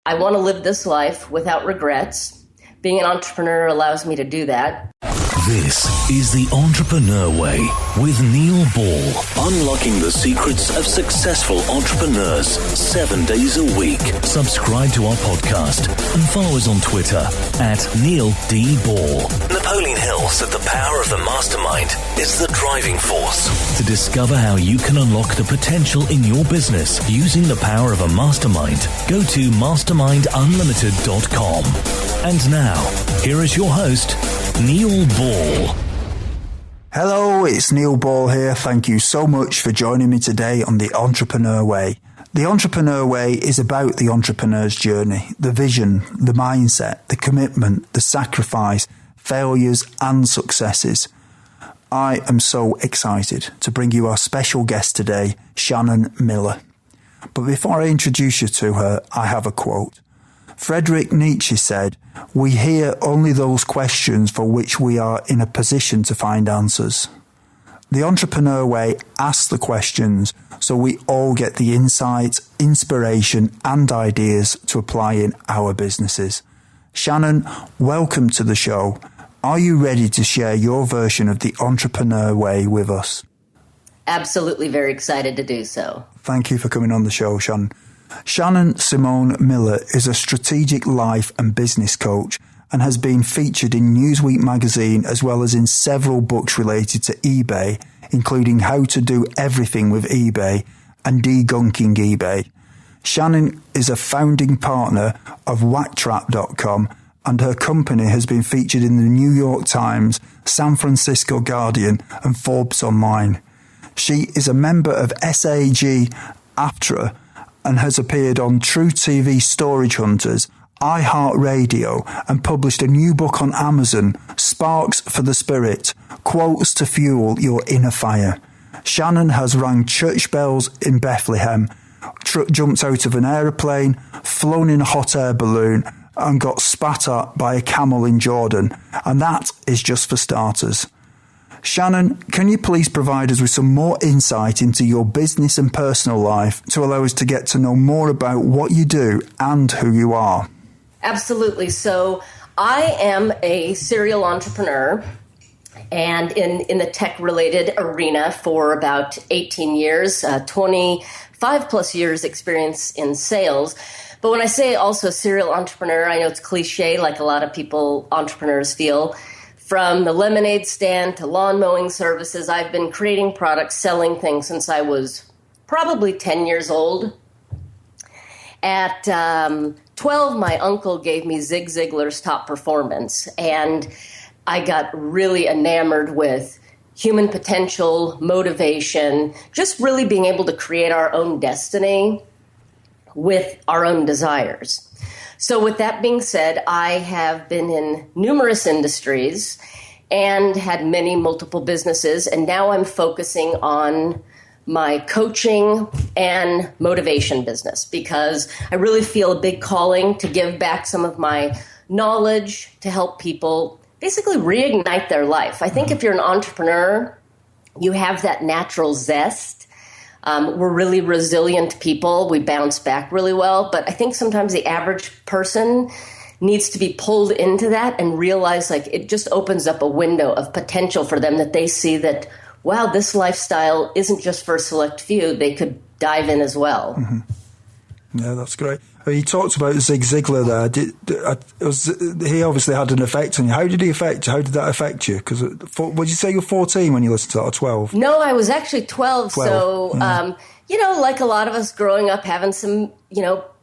I want to live this life without regrets. Being an entrepreneur allows me to do that. This is The Entrepreneur Way with Neil Ball. Unlocking the secrets of successful entrepreneurs 7 days a week. Subscribe to our podcast and follow us on Twitter at Neil D. Ball. Napoleon Hill said the power of the mastermind is the driving force. To discover how you can unlock the potential in your business using the power of a mastermind, go to mastermindunlimited.com. And now, here is your host, Neil Ball. Hello, it's Neil Ball here. Thank you so much for joining me today on The Entrepreneur Way. The Entrepreneur Way is about the entrepreneur's journey, the vision, the mindset, the commitment, the sacrifice, failures and successes. I am so excited to bring you our special guest today, Shannon Miller. But before I introduce you to her, I have a quote. Friedrich Nietzsche said, "We hear only those questions for which we are in a position to find answers." The Entrepreneur Way asks the questions so we all get the insights, inspiration and ideas to apply in our businesses. Shannon, welcome to the show. Are you ready to share your version of the Entrepreneur Way with us? Absolutely very excited to do so. Thank you for coming on the show, Shannon. Shannon Simone Miller is a strategic life and business coach and has been featured in Newsweek magazine as well as in several books related to eBay, including How to Do Everything with eBay and Degunking eBay. Shannon is a founding partner of Wacktrap.com and her company has been featured in the New York Times, San Francisco Guardian and Forbes Online. She is a member of SAG AFTRA and has appeared on True TV Storage Hunters, iHeartRadio, and published a new book on Amazon, Sparks for the Spirit, Quotes to Fuel Your Inner Fire. Shannon has rang church bells in Bethlehem, jumped out of an aeroplane, flown in a hot air balloon, and got spat at by a camel in Jordan. And that is just for starters. Shannon, can you please provide us with some more insight into your business and personal life to allow us to get to know more about what you do and who you are? Absolutely. So I am a serial entrepreneur and in the tech-related arena for about 18 years, 25 plus years experience in sales. But when I say also serial entrepreneur, I know it's cliche like a lot of people, entrepreneurs feel. From the lemonade stand to lawn mowing services, I've been creating products, selling things since I was probably 10 years old. At 12, my uncle gave me Zig Ziglar's Top Performance, and I got really enamored with human potential, motivation, just really being able to create our own destiny with our own desires. So with that being said, I have been in numerous industries and had many multiple businesses, and now I'm focusing on my coaching and motivation business because I really feel a big calling to give back some of my knowledge to help people basically reignite their life. I think if you're an entrepreneur, you have that natural zest. We're really resilient people. We bounce back really well. But I think sometimes the average person needs to be pulled into that and realize like it just opens up a window of potential for them that they see that, wow, this lifestyle isn't just for a select few. They could dive in as well. Mm-hmm. Yeah, that's great. You talked about Zig Ziglar there. He obviously had an effect on you. How did he affect you? How did that affect you? Because would you say you were 14 when you listened to that, or 12? No, I was actually 12. So, like a lot of us growing up, having some,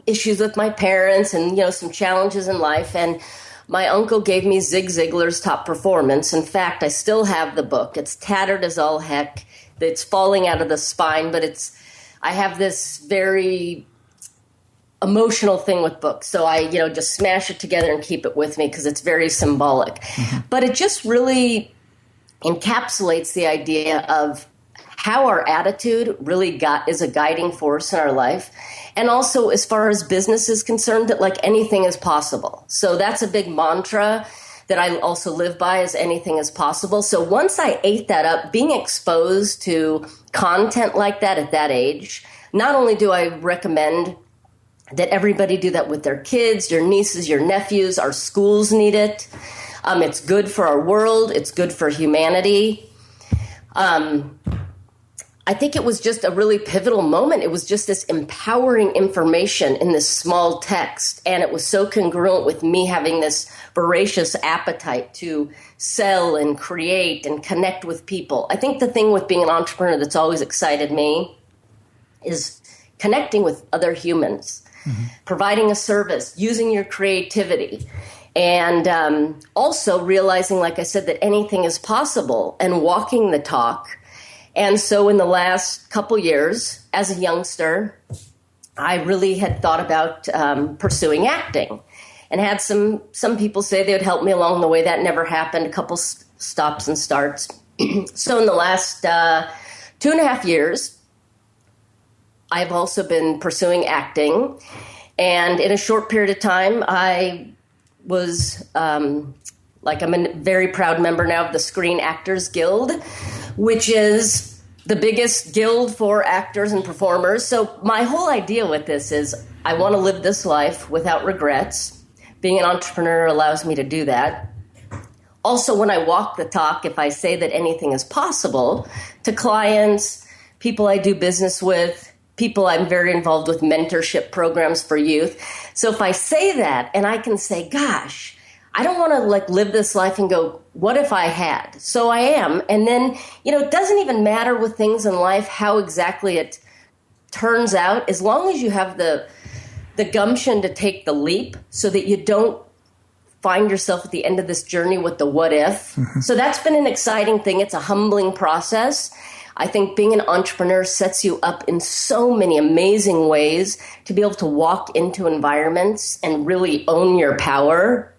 issues with my parents and, some challenges in life. And my uncle gave me Zig Ziglar's Top Performance. In fact, I still have the book. It's tattered as all heck. It's falling out of the spine, but I have this very emotional thing with books. So I, just smash it together and keep it with me because it's very symbolic. Mm-hmm. But it just really encapsulates the idea of how our attitude really is a guiding force in our life. And also as far as business is concerned, that like anything is possible. So that's a big mantra that I also live by, is anything is possible. So once I ate that up, being exposed to content like that at that age, not only do I recommend that everybody do that with their kids, your nieces, your nephews. Our schools need it. It's good for our world. It's good for humanity. I think it was just a really pivotal moment. It was just this empowering information in this small text. And it was so congruent with me having this voracious appetite to sell and create and connect with people. I think the thing with being an entrepreneur that's always excited me is connecting with other humans, providing a service, using your creativity, and also realizing, like I said, that anything is possible and walking the talk. And so in the last couple years, as a youngster, I really had thought about pursuing acting and had some people say they would help me along the way. That never happened, a couple stops and starts. So in the last 2.5 years, I've also been pursuing acting. And in a short period of time, I was, I'm a very proud member now of the Screen Actors Guild, which is the biggest guild for actors and performers. So my whole idea with this is I want to live this life without regrets. Being an entrepreneur allows me to do that. Also, when I walk the talk, if I say that anything is possible to clients, people I do business with, people I'm very involved with mentorship programs for youth. So if I say that and I can say, gosh, I don't want to live this life and go, what if I had? So I am. And then, it doesn't even matter with things in life how exactly it turns out, as long as you have the gumption to take the leap so that you don't find yourself at the end of this journey with the what if. So that's been an exciting thing. It's a humbling process. I think being an entrepreneur sets you up in so many amazing ways to be able to walk into environments and really own your power.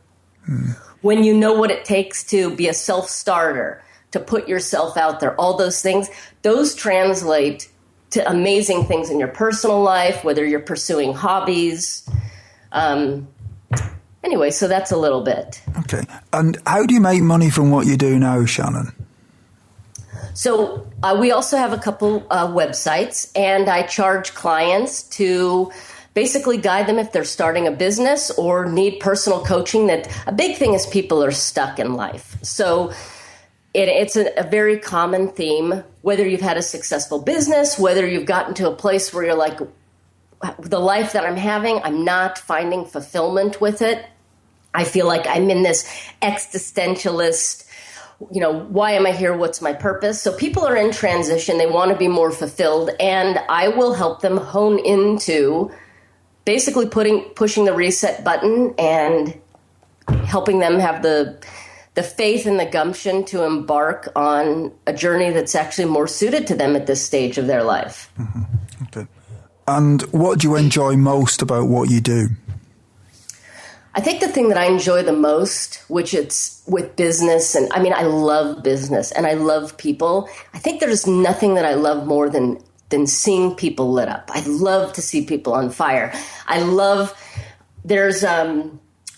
When you know what it takes to be a self-starter, to put yourself out there, all those things, those translate to amazing things in your personal life, whether you're pursuing hobbies. Anyway, so that's a little bit. Okay. And how do you make money from what you do now, Shannon? So we also have a couple websites, and I charge clients to basically guide them if they're starting a business or need personal coaching. That a big thing is people are stuck in life. So it's a very common theme, whether you've had a successful business, whether you've gotten to a place where you're like, the life that I'm having, I'm not finding fulfillment with it. I feel like I'm in this existentialist, why am I here? What's my purpose? So people are in transition. They want to be more fulfilled, and I will help them hone into basically pushing the reset button and helping them have the faith and the gumption to embark on a journey that's actually more suited to them at this stage of their life. Okay. And what do you enjoy most about what you do? I think the thing that I enjoy the most, which it's with business, and I love business and I love people. I think there's nothing that I love more than seeing people lit up. I love to see people on fire. There's a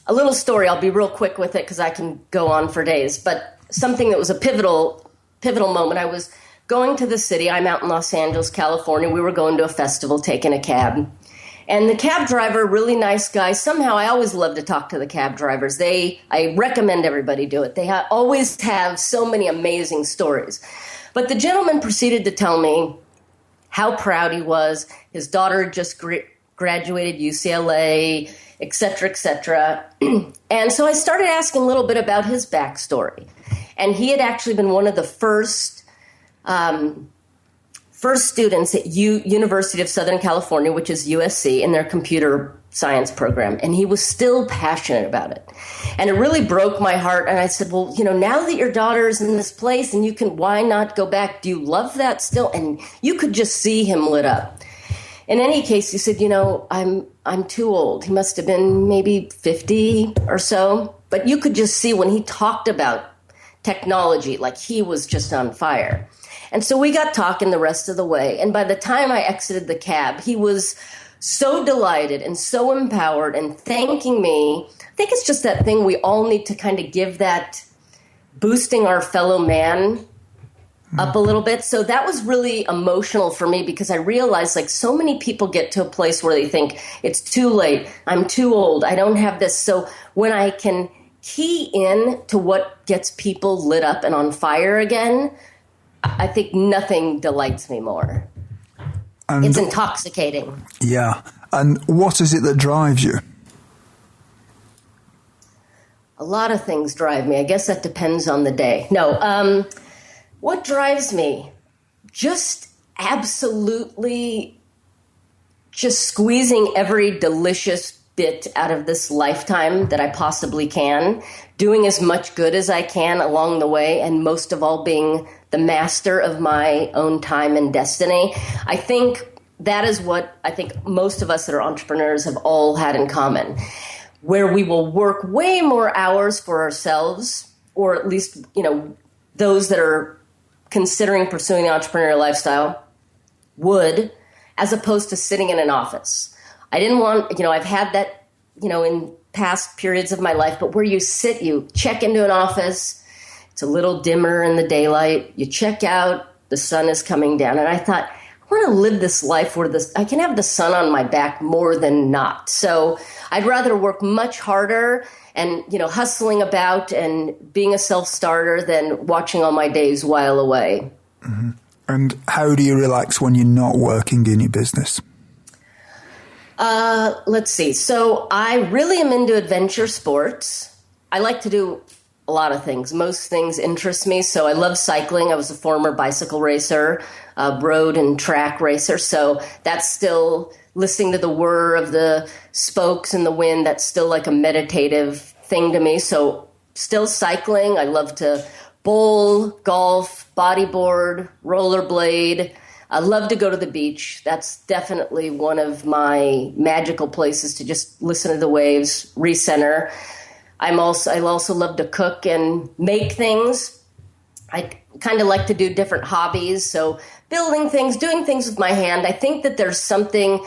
little story. I'll be real quick with it because I can go on for days, but something that was a pivotal moment. I was going to the city. I'm out in Los Angeles, California. We were going to a festival, taking a cab. And the cab driver, really nice guy. Somehow I always love to talk to the cab drivers. I recommend everybody do it. They always have so many amazing stories. But the gentleman proceeded to tell me how proud he was. His daughter had just graduated UCLA, et cetera, et cetera. And so I started asking a little bit about his backstory. And he had actually been one of the first students at University of Southern California, which is USC, in their computer science program. And he was still passionate about it. And it really broke my heart. And I said, well, now that your daughter is in this place and why not go back? Do you love that still? And you could just see him lit up. In any case, he said, I'm too old. He must have been maybe 50 or so. But you could just see when he talked about technology, like he was just on fire. And so we got talking the rest of the way. And by the time I exited the cab, he was so delighted and so empowered and thanking me. I think it's just that thing we all need to kind of give, that boosting our fellow man up a little bit. So that was really emotional for me because I realized like so many people get to a place where they think it's too late. I'm too old. I don't have this. So when I can key in to what gets people lit up and on fire again, I think nothing delights me more. And it's intoxicating. Yeah. And what is it that drives you? A lot of things drive me. I guess that depends on the day. No, what drives me? Just absolutely just squeezing every delicious bit out of this lifetime that I possibly can, doing as much good as I can along the way, and most of all being the master of my own time and destiny. I think that is what I think most of us that are entrepreneurs have all had in common, where we will work way more hours for ourselves, or at least, those that are considering pursuing the entrepreneurial lifestyle would, as opposed to sitting in an office. I didn't want, I've had that, in past periods of my life, but where you sit, you check into an office, it's a little dimmer in the daylight, you check out, the sun is coming down. And I thought, I want to live this life where I can have the sun on my back more than not. So I'd rather work much harder and, hustling about and being a self-starter than watching all my days while away. Mm-hmm. And how do you relax when you're not working in your business? Let's see. So I really am into adventure sports. I like to do a lot of things. Most things interest me. So I love cycling. I was a former bicycle racer, road and track racer. So that's still listening to the whir of the spokes in the wind. That's still like a meditative thing to me. So still cycling. I love to bowl, golf, bodyboard, rollerblade. I love to go to the beach. That's definitely one of my magical places to just listen to the waves, recenter. I also love to cook and make things. I kind of like to do different hobbies. So building things, doing things with my hand. I think that there's something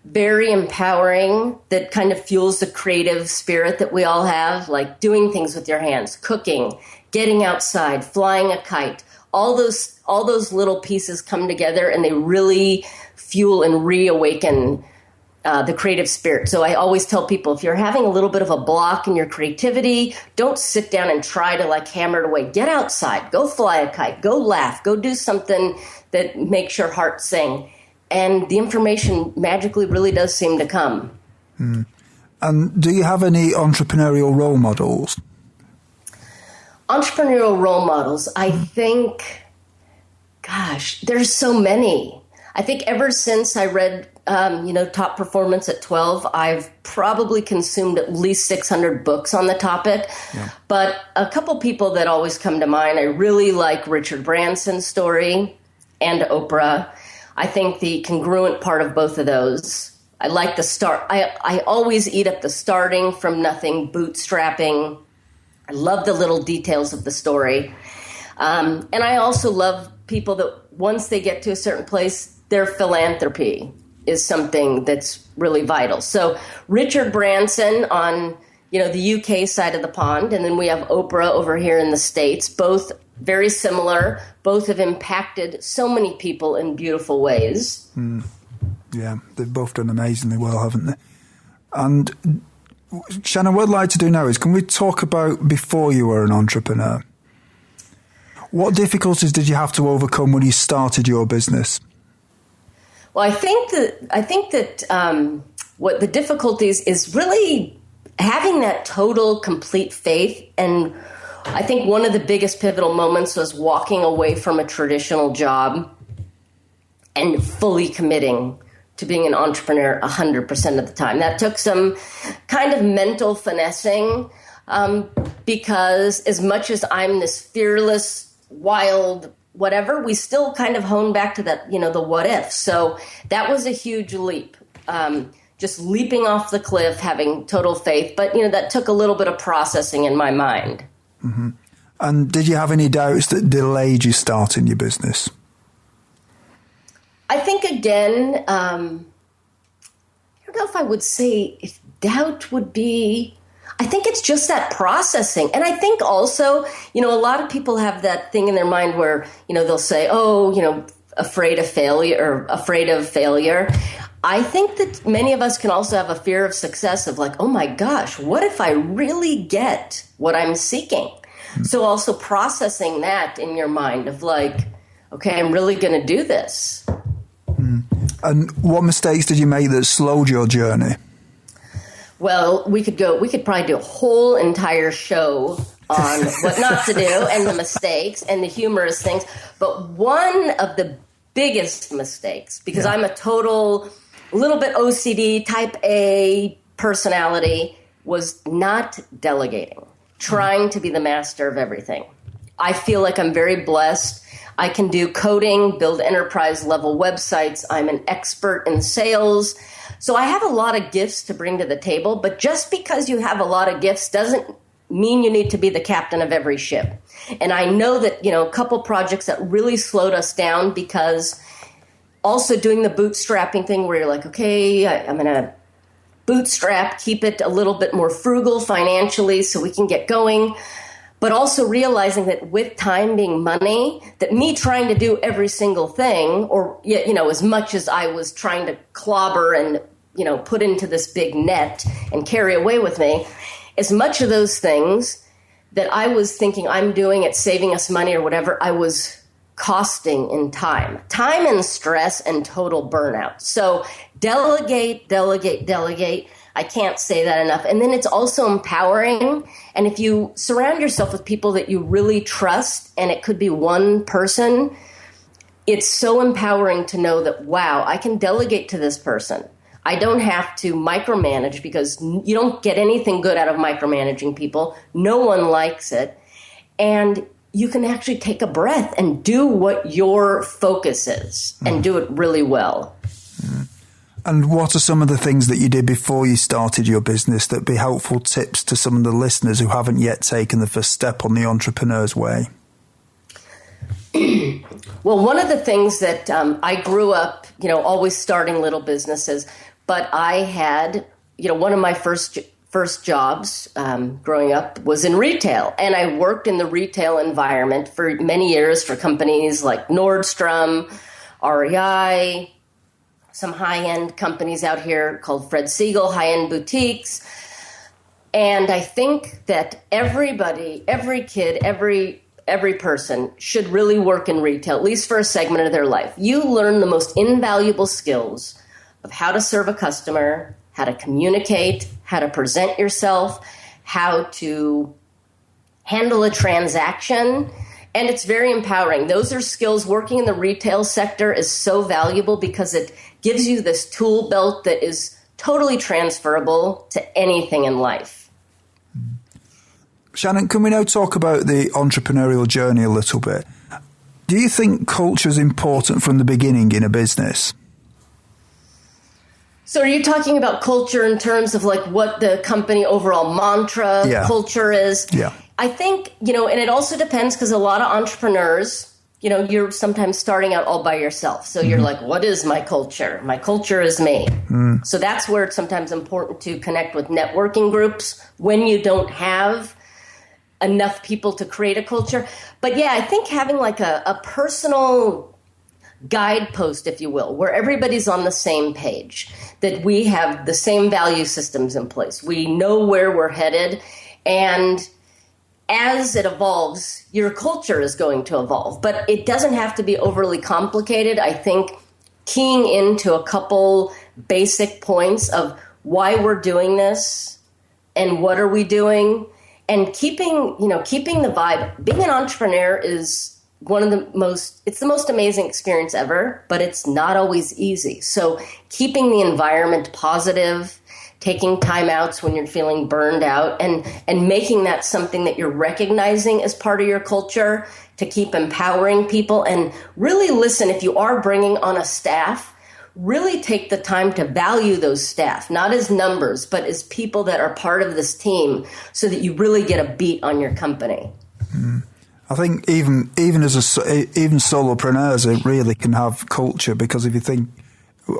very empowering that kind of fuels the creative spirit that we all have, like doing things with your hands, cooking, getting outside, flying a kite. All those little pieces come together and they really fuel and reawaken the creative spirit. So I always tell people, if you're having a little bit of a block in your creativity, don't sit down and try to hammer it away. Get outside, go fly a kite, go laugh, go do something that makes your heart sing. And the information magically really does seem to come. Mm. And do you have any entrepreneurial role models? Entrepreneurial role models, I think, there's so many. I think ever since I read, Top Performance at 12, I've probably consumed at least 600 books on the topic. Yeah. But a couple people that always come to mind, I really like Richard Branson's story and Oprah. I think the congruent part of both of those. I like the start. I always eat up the starting from nothing, bootstrapping. I love the little details of the story. And I also love people that once they get to a certain place, their philanthropy is something that's really vital. So Richard Branson on, the UK side of the pond, and then we have Oprah over here in the States, both very similar. Both have impacted so many people in beautiful ways. Mm. Yeah, they've both done amazingly well, haven't they? And Shannon, what I'd like to do now is, can we talk about before you were an entrepreneur? What difficulties did you have to overcome when you started your business? Well, I think that what the difficulties is really having that total, complete faith. And I think one of the biggest pivotal moments was walking away from a traditional job and fully committing to being an entrepreneur 100% of the time. That took some kind of mental finessing because as much as I'm this fearless, wild, whatever, we still kind of hone back to that, the what if. So that was a huge leap, just leaping off the cliff, having total faith. But, that took a little bit of processing in my mind. Mm-hmm. And did you have any doubts that delayed you starting your business? I think, again, I don't know if I would say if doubt would be... I think it's just that processing. And I think also, a lot of people have that thing in their mind where, they'll say, afraid of failure. I think that many of us can also have a fear of success of like, oh my gosh, what if I really get what I'm seeking? So also processing that in your mind of like, okay, I'm really going to do this. And what mistakes did you make that slowed your journey? Well, we could probably do a whole entire show on what not to do and the mistakes and the humorous things. But one of the biggest mistakes, because I'm a total little bit OCD type A personality, was not delegating, trying to be the master of everything. I feel like I'm very blessed. I can do coding, build enterprise level websites. I'm an expert in sales. So I have a lot of gifts to bring to the table, but just because you have a lot of gifts doesn't mean you need to be the captain of every ship. And I know that, a couple projects that really slowed us down, because also doing the bootstrapping thing where you're like, okay, I'm going to bootstrap, keep it a little bit more frugal financially so we can get going. But also realizing that with time being money, that me trying to do every single thing, or, as much as I was trying to clobber and, put into this big net and carry away with me, as much of those things that I was thinking I'm doing it, saving us money or whatever, I was costing in time and stress and total burnout. So delegate. I can't say that enough. And then it's also empowering. And if you surround yourself with people that you really trust, and it could be one person, it's so empowering to know that, wow, I can delegate to this person. I don't have to micromanage, because you don't get anything good out of micromanaging people. No one likes it. And you can actually take a breath and do what your focus is and do it really well. And what are some of the things that you did before you started your business that would be helpful tips to some of the listeners who haven't yet taken the first step on the entrepreneur's way? Well, one of the things that I grew up, always starting little businesses, but I had, one of my first jobs growing up was in retail. And I worked in the retail environment for many years for companies like Nordstrom, REI, some high-end companies out here called Fred Siegel, high-end boutiques. And I think that everybody, every kid, every person should really work in retail, at least for a segment of their life. You learn the most invaluable skills of how to serve a customer, how to communicate, how to present yourself, how to handle a transaction. And it's very empowering. Those are skills. Working in the retail sector is so valuable because it gives you this tool belt that is totally transferable to anything in life. Shannon, can we now talk about the entrepreneurial journey a little bit? Do you think culture is important from the beginning in a business? So are you talking about culture in terms of like what the company overall mantra culture is? Yeah. I think, and it also depends because a lot of entrepreneurs, you're sometimes starting out all by yourself. So you're like, what is my culture? My culture is me. So that's where it's sometimes important to connect with networking groups when you don't have enough people to create a culture. But yeah, I think having like a personal guidepost, if you will, where everybody's on the same page, that we have the same value systems in place. We know where we're headed, and as it evolves, your culture is going to evolve, but it doesn't have to be overly complicated. I think keying into a couple basic points of why we're doing this and what are we doing, and keeping the vibe. Being an entrepreneur is it's the most amazing experience ever, but it's not always easy. So keeping the environment positive, taking time outs when you're feeling burned out, and making that something that you're recognizing as part of your culture to keep empowering people. And really listen, if you are bringing on a staff, really take the time to value those staff, not as numbers, but as people that are part of this team, so that you really get a beat on your company. I think even solopreneurs, it really can have culture, because if you think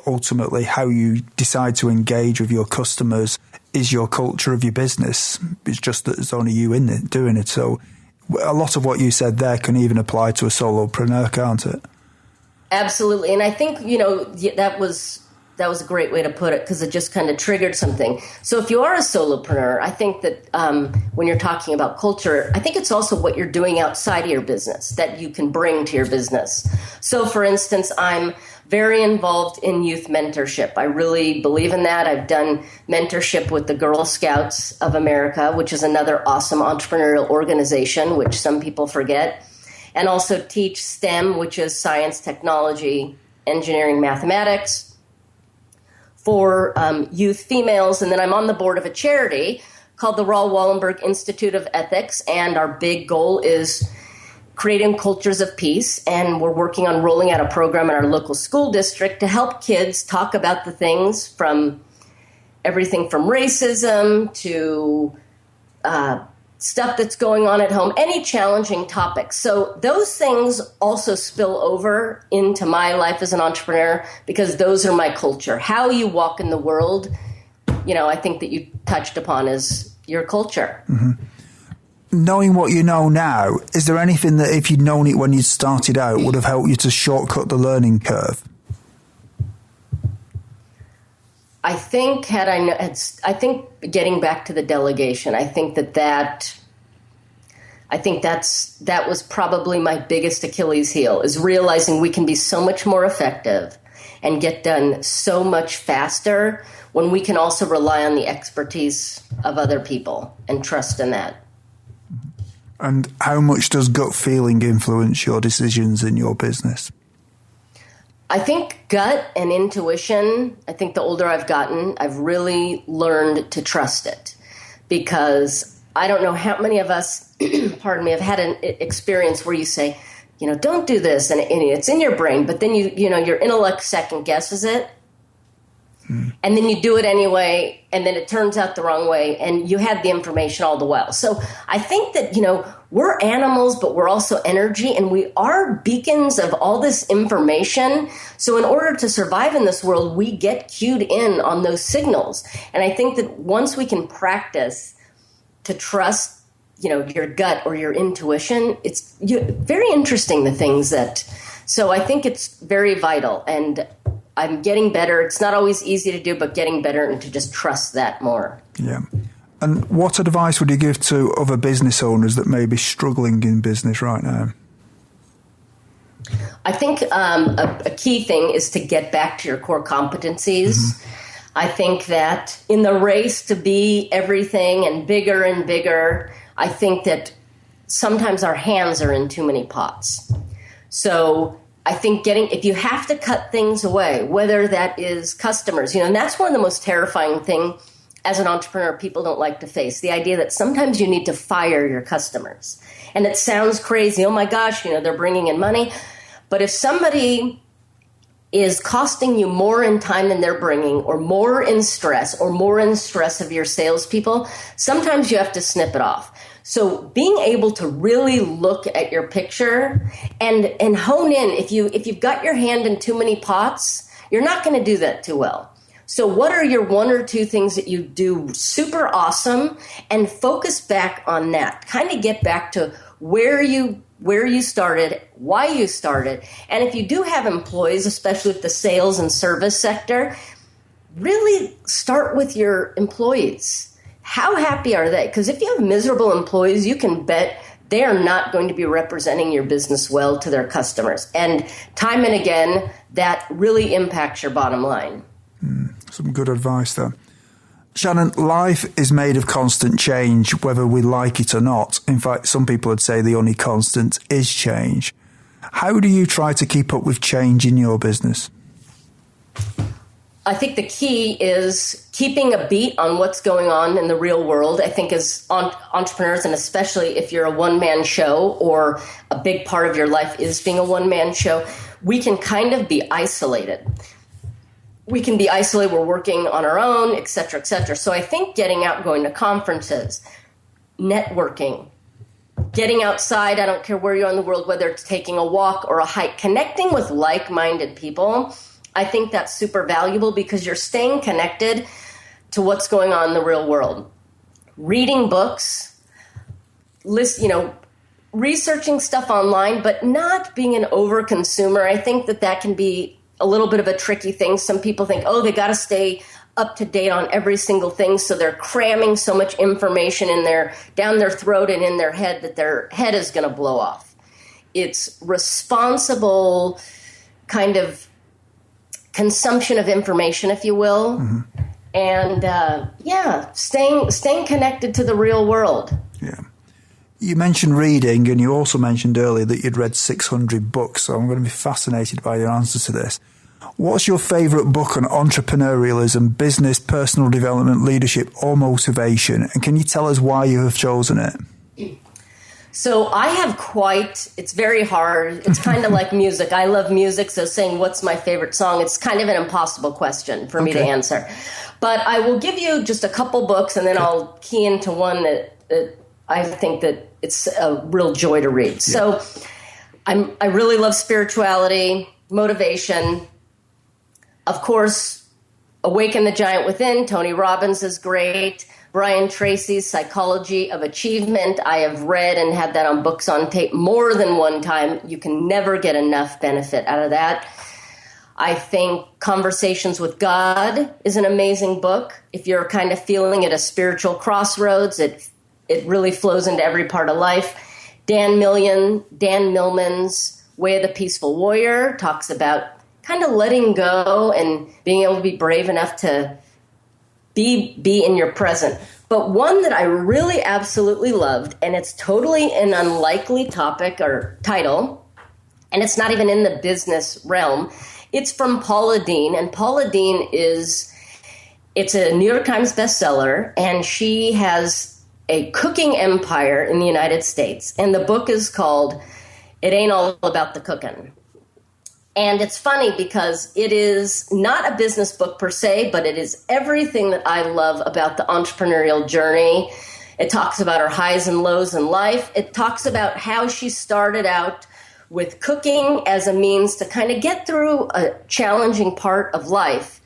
ultimately how you decide to engage with your customers is your culture of your business. It's just that there's only you in it doing it. So a lot of what you said there can even apply to a solopreneur, can't it? Absolutely. And I think, that was a great way to put it, because it just kind of triggered something. So if you are a solopreneur, I think that when you're talking about culture, I think it's also what you're doing outside of your business that you can bring to your business. So for instance, I'm very involved in youth mentorship. I really believe in that. I've done mentorship with the Girl Scouts of America, which is another awesome entrepreneurial organization, which some people forget, and also teach STEM, which is science, technology, engineering, mathematics, for youth females. And then I'm on the board of a charity called the Raoul Wallenberg Institute of Ethics, and our big goal is creating cultures of peace, and we're working on rolling out a program in our local school district to help kids talk about the things from everything from racism to stuff that's going on at home, any challenging topics. So those things also spill over into my life as an entrepreneur, because those are my culture. How you walk in the world, I think that you touched upon is your culture. Mm-hmm. Knowing what you know now, is there anything that if you'd known it when you started out would have helped you to shortcut the learning curve? I think getting back to the delegation, I think that was probably my biggest Achilles heel, is realizing we can be so much more effective and get done so much faster when we can also rely on the expertise of other people and trust in that. And how much does gut feeling influence your decisions in your business? I think gut and intuition, I think the older I've gotten, I've really learned to trust it, because I don't know how many of us, pardon me, have had an experience where you say, don't do this, and it's in your brain, but then your intellect second guesses it, and then you do it anyway, and then it turns out the wrong way, and you had the information all the while. So I think that, we're animals, but we're also energy, and we are beacons of all this information. So in order to survive in this world, we get cued in on those signals. And I think that once we can practice to trust, your gut or your intuition, it's very interesting, the things so I think it's very vital, and I'm getting better. It's not always easy to do, but getting better and to just trust that more. Yeah. And what advice would you give to other business owners that may be struggling in business right now? I think a key thing is to get back to your core competencies. Mm-hmm. I think that in the race to be everything and bigger, I think that sometimes our hands are in too many pots. So I think if you have to cut things away, whether that is customers, and that's one of the most terrifying things as an entrepreneur people don't like to face, the idea that sometimes you need to fire your customers. And it sounds crazy. Oh my gosh, they're bringing in money. But if somebody is costing you more in time than they're bringing, or more in stress of your salespeople, sometimes you have to snip it off. So being able to really look at your picture and hone in, if you've got your hand in too many pots, you're not going to do that too well. So what are your one or two things that you do super awesome, and focus back on that. Kind of get back to where you started, why you started. And if you do have employees, especially with the sales and service sector, really start with your employees. How happy are they? Because if you have miserable employees, you can bet they are not going to be representing your business well to their customers. And time and again, that really impacts your bottom line. Some good advice there. Shannon, life is made of constant change, whether we like it or not. In fact, some people would say the only constant is change. How do you try to keep up with change in your business? I think the key is keeping a beat on what's going on in the real world. I think as entrepreneurs, and especially if you're a one-man show or a big part of your life is being a one-man show, we can kind of be isolated. We can be isolated, we're working on our own, et cetera, et cetera. So I think getting out, going to conferences, networking, getting outside, I don't care where you are in the world, whether it's taking a walk or a hike, connecting with like-minded people, I think that's super valuable, because you're staying connected to what's going on in the real world. Reading books, researching stuff online, but not being an over-consumer. I think that can be a little bit of a tricky thing. Some people think, they got to stay up to date on every single thing, so they're cramming so much information down their throat and in their head that their head is going to blow off. It's responsible kind of consumption of information, if you will, and staying connected to the real world. Yeah. You mentioned reading, and you also mentioned earlier that you'd read 600 books, so I'm going to be fascinated by your answer to this. What's your favourite book on entrepreneurialism, business, personal development, leadership, or motivation? And can you tell us why you have chosen it? So I have it's very hard. It's kind of like music. I love music, so saying what's my favorite song, it's kind of an impossible question for me to answer. But I will give you just a couple books, and then I'll key into one that I think that it's a real joy to read. Yeah. So I really love spirituality, motivation. Of course, Awaken the Giant Within, Tony Robbins is great. Brian Tracy's Psychology of Achievement, I have read and had that on books on tape more than one time. You can never get enough benefit out of that. I think Conversations with God is an amazing book. If you're kind of feeling at a spiritual crossroads, it really flows into every part of life. Dan Millman's Way of the Peaceful Warrior talks about kind of letting go and being able to be brave enough to be in your present. But one that I really absolutely loved, and it's totally an unlikely topic or title, and it's not even in the business realm. It's from Paula Deen, and Paula Deen it's a New York Times bestseller, and she has a cooking empire in the United States. And the book is called It Ain't All About the Cookin'. And it's funny because it is not a business book per se, but it is everything that I love about the entrepreneurial journey. It talks about her highs and lows in life. It talks about how she started out with cooking as a means to kind of get through a challenging part of life,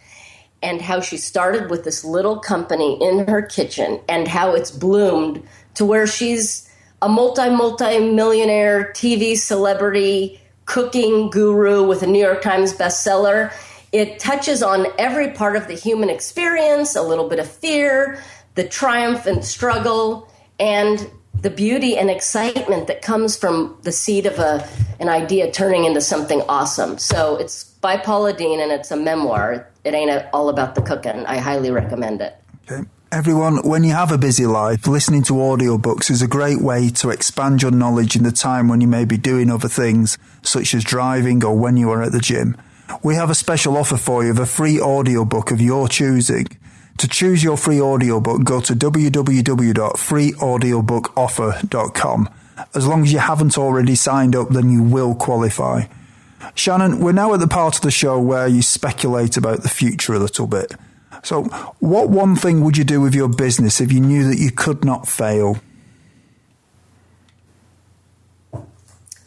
and how she started with this little company in her kitchen and how it's bloomed to where she's a multi-millionaire TV celebrity, cooking guru with a New York Times bestseller. It touches on every part of the human experience, a little bit of fear, the triumph and struggle, and the beauty and excitement that comes from the seed of an idea turning into something awesome. So it's by Paula Deen, and it's a memoir. It ain't all about the cooking. I highly recommend it. Okay. Everyone, when you have a busy life, listening to audiobooks is a great way to expand your knowledge in the time when you may be doing other things, such as driving or when you are at the gym. We have a special offer for you of a free audiobook of your choosing. To choose your free audiobook, go to www.freeaudiobookoffer.com. As long as you haven't already signed up, then you will qualify. Shannon, we're now at the part of the show where you speculate about the future a little bit. So, what one thing would you do with your business if you knew that you could not fail?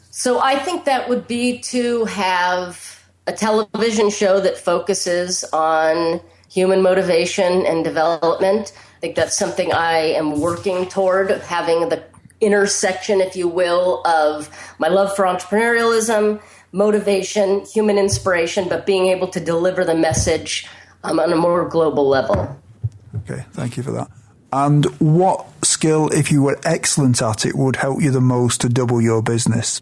So I think that would be to have a television show that focuses on human motivation and development. I think that's something I am working toward, having the intersection, if you will, of my love for entrepreneurialism, motivation, human inspiration, but being able to deliver the message on a more global level. Okay, thank you for that. And what skill, if you were excellent at it, would help you the most to double your business?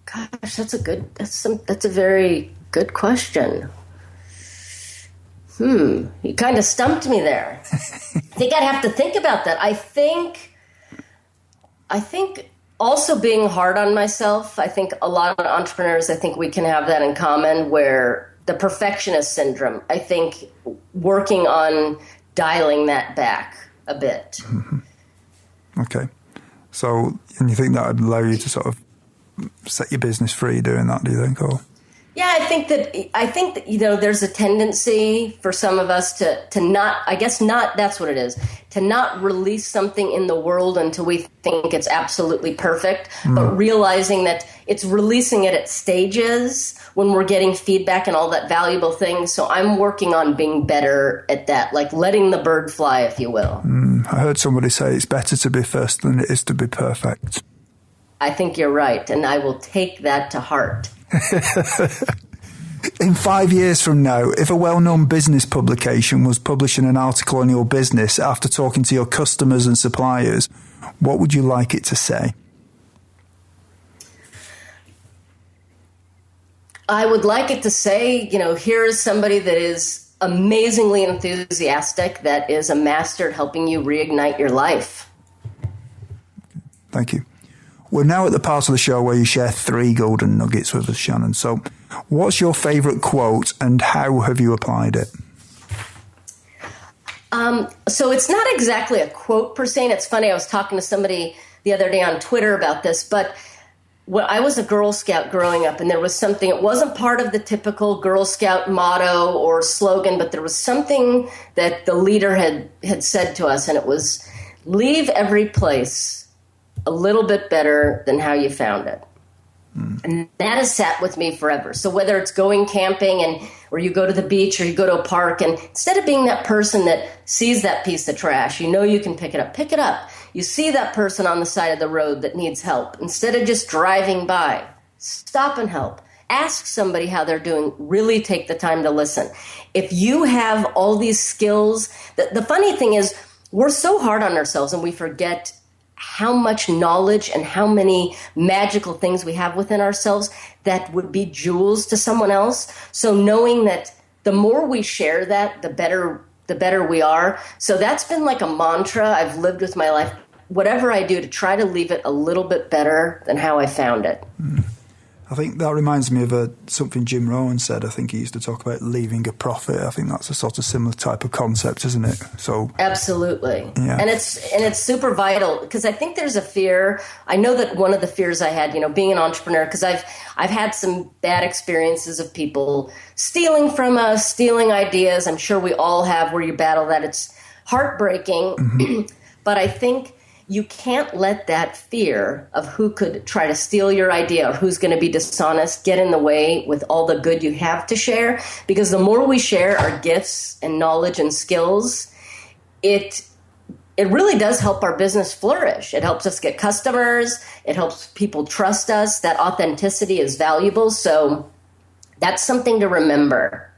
Gosh, that's a very good question. You kind of stumped me there. I think I'd have to think about that. I think also being hard on myself. I think a lot of entrepreneurs, I think we can have that in common, where the perfectionist syndrome, I think working on dialing that back a bit. Mm-hmm. Okay. So, and you think that would allow you to sort of set your business free doing that, do you think? Or? Yeah, I think that there's a tendency for some of us to not, I guess not, that's what it is, to not release something in the world until we think it's absolutely perfect, but realizing that it's releasing it at stages when we're getting feedback and all that valuable things. So I'm working on being better at that, like letting the bird fly, if you will. I heard somebody say it's better to be first than it is to be perfect. I think you're right, and I will take that to heart. In 5 years from now, if a well-known business publication was publishing an article on your business after talking to your customers and suppliers, what would you like it to say? I would like it to say, here is somebody that is amazingly enthusiastic, that is a master at helping you reignite your life. Thank you. We're now at the part of the show where you share 3 golden nuggets with us, Shannon. So what's your favourite quote and how have you applied it? So it's not exactly a quote per se. And it's funny, I was talking to somebody the other day on Twitter about this, but I was a Girl Scout growing up, and there was something, it wasn't part of the typical Girl Scout motto or slogan, but there was something that the leader had said to us, and it was, leave every place a little bit better than how you found it. And that has sat with me forever. So whether it's going camping or you go to the beach or you go to a park, and instead of being that person that sees that piece of trash, you can pick it up. You see that person on the side of the road that needs help. Instead of just driving by, stop and help. Ask somebody how they're doing. Really take the time to listen. If you have all these skills, the funny thing is we're so hard on ourselves and we forget how much knowledge and how many magical things we have within ourselves that would be jewels to someone else. So knowing that the more we share that, the better we are. So that's been like a mantra I've lived with my life. Whatever I do, to try to leave it a little bit better than how I found it. I think that reminds me of something Jim Rohn said. I think he used to talk about leaving a profit. I think that's a sort of similar type of concept, isn't it? So absolutely, yeah. And it's super vital, because I think there's a fear. I know that one of the fears I had, being an entrepreneur, because I've had some bad experiences of people stealing from us, stealing ideas. I'm sure we all have, where you battle that. It's heartbreaking, but I think you can't let that fear of who could try to steal your idea or who's going to be dishonest get in the way with all the good you have to share. Because the more we share our gifts and knowledge and skills, it really does help our business flourish. It helps us get customers. It helps people trust us. That authenticity is valuable. So that's something to remember.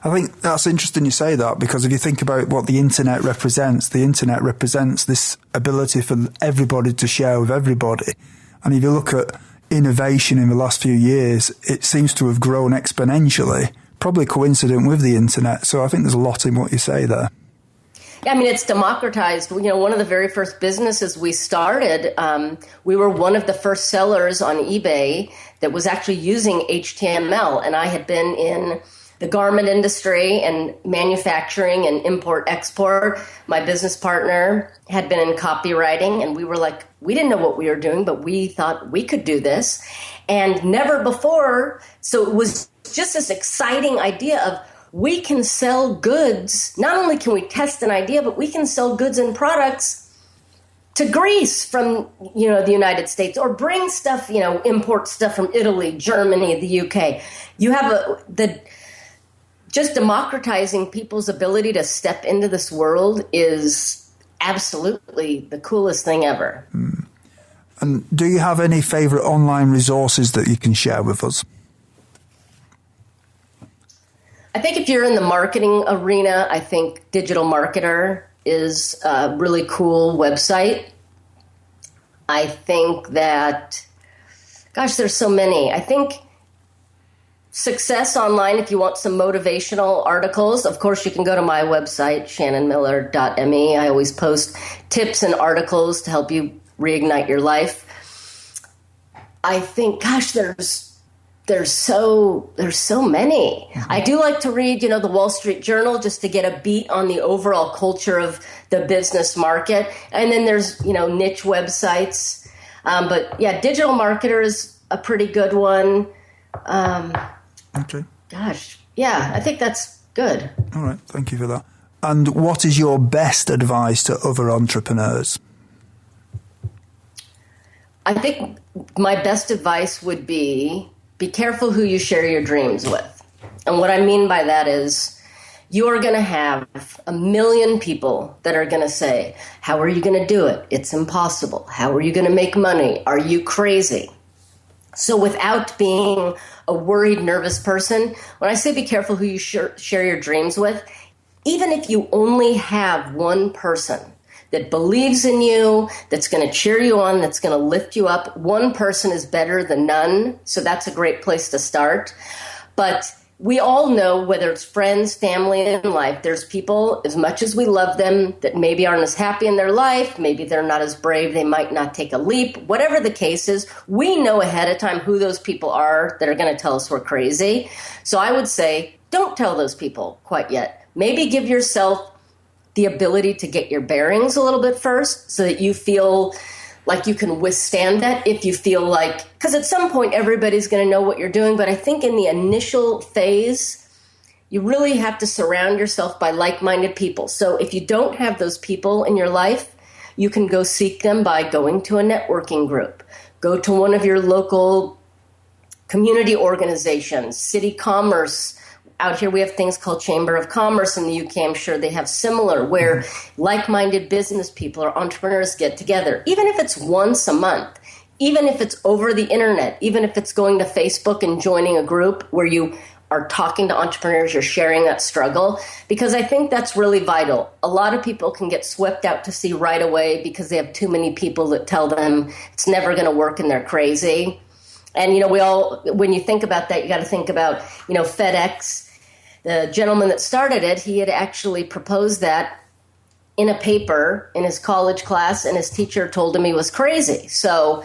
I think that's interesting you say that, because if you think about what the internet represents this ability for everybody to share with everybody. And if you look at innovation in the last few years, it seems to have grown exponentially, probably coincident with the internet. So I think there's a lot in what you say there. Yeah, I mean, it's democratized. One of the very first businesses we started, we were one of the first sellers on eBay that was actually using HTML. And I had been in the garment industry and manufacturing and import-export. My business partner had been in copywriting, and we were like, we didn't know what we were doing, but we thought we could do this. And never before, so it was just this exciting idea of, we can sell goods. Not only can we test an idea, but we can sell goods and products to Greece from, the United States, or bring stuff, import stuff from Italy, Germany, the UK. You have just democratizing people's ability to step into this world is absolutely the coolest thing ever. And do you have any favorite online resources that you can share with us? I think if you're in the marketing arena, I think Digital Marketer is a really cool website. I think that, there's so many. I think Success Online, if you want some motivational articles, of course, you can go to my website, shannonmiller.me. I always post tips and articles to help you reignite your life. I think, there's so many. I do like to read, the Wall Street Journal, just to get a beat on the overall culture of the business market. And then there's, niche websites. But yeah, Digital Marketer is a pretty good one. Okay. Gosh, yeah, I think that's good. All right, thank you for that. And what is your best advice to other entrepreneurs? I think my best advice would be careful who you share your dreams with. And what I mean by that is you are going to have 1 million people that are going to say, how are you going to do it? It's impossible. How are you going to make money? Are you crazy? So without being a worried, nervous person, when I say be careful who you share your dreams with, even if you only have one person that believes in you, that's going to cheer you on, that's going to lift you up, one person is better than none. So that's a great place to start. But we all know, whether it's friends, family, in life, there's people, as much as we love them, that maybe aren't as happy in their life, maybe they're not as brave, they might not take a leap. Whatever the case is, we know ahead of time who those people are that are going to tell us we're crazy. So I would say, don't tell those people quite yet. Maybe give yourself the ability to get your bearings a little bit first so that you feel like you can withstand that. If you feel like, because at some point everybody's going to know what you're doing, but I think in the initial phase, you really have to surround yourself by like-minded people. So if you don't have those people in your life, you can go seek them by going to a networking group, go to one of your local community organizations, city commerce. Out here we have things called Chamber of Commerce in the UK. I'm sure they have similar, where like-minded business people or entrepreneurs get together, even if it's once a month, even if it's over the internet, even if it's going to Facebook and joining a group where you are talking to entrepreneurs, you're sharing that struggle, because I think that's really vital. A lot of people can get swept out to sea right away because they have too many people that tell them it's never going to work and they're crazy. And, we all, when you think about that, you got to think about, FedEx. The gentleman that started it, he had actually proposed that in a paper in his college class, and his teacher told him he was crazy. So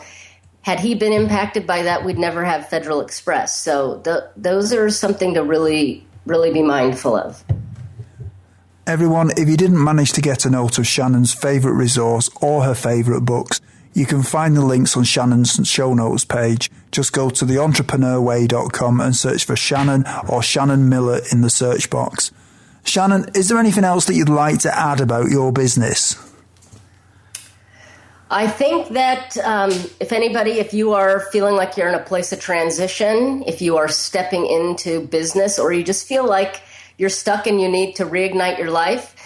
had he been impacted by that, we'd never have Federal Express. So those are something to really, really be mindful of. Everyone, if you didn't manage to get a note of Shannon's favourite resource or her favourite books, you can find the links on Shannon's show notes page. Just go to theentrepreneurway.com and search for Shannon or Shannon Miller in the search box. Shannon, is there anything else that you'd like to add about your business? I think that if you are feeling like you're in a place of transition, if you are stepping into business, or you just feel like you're stuck and you need to reignite your life,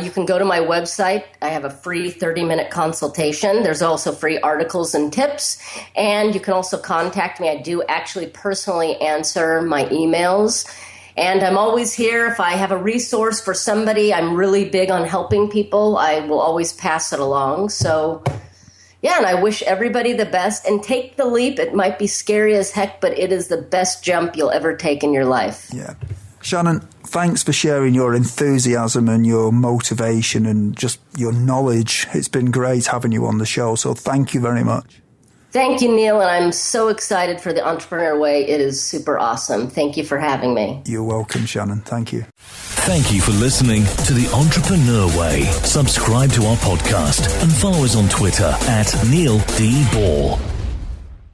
you can go to my website. I have a free 30-minute consultation. There's also free articles and tips. And you can also contact me. I do actually personally answer my emails. And I'm always here. If I have a resource for somebody, I'm really big on helping people. I will always pass it along. So, yeah, and I wish everybody the best. And take the leap. It might be scary as heck, but it is the best jump you'll ever take in your life. Yeah. Shannon, thanks for sharing your enthusiasm and your motivation and just your knowledge. It's been great having you on the show, so thank you very much. Thank you, Neil, and I'm so excited for the Entrepreneur Way. It is super awesome. Thank you for having me. You're welcome, Shannon. Thank you. Thank you for listening to The Entrepreneur Way. Subscribe to our podcast and follow us on Twitter @Neil D. Ball.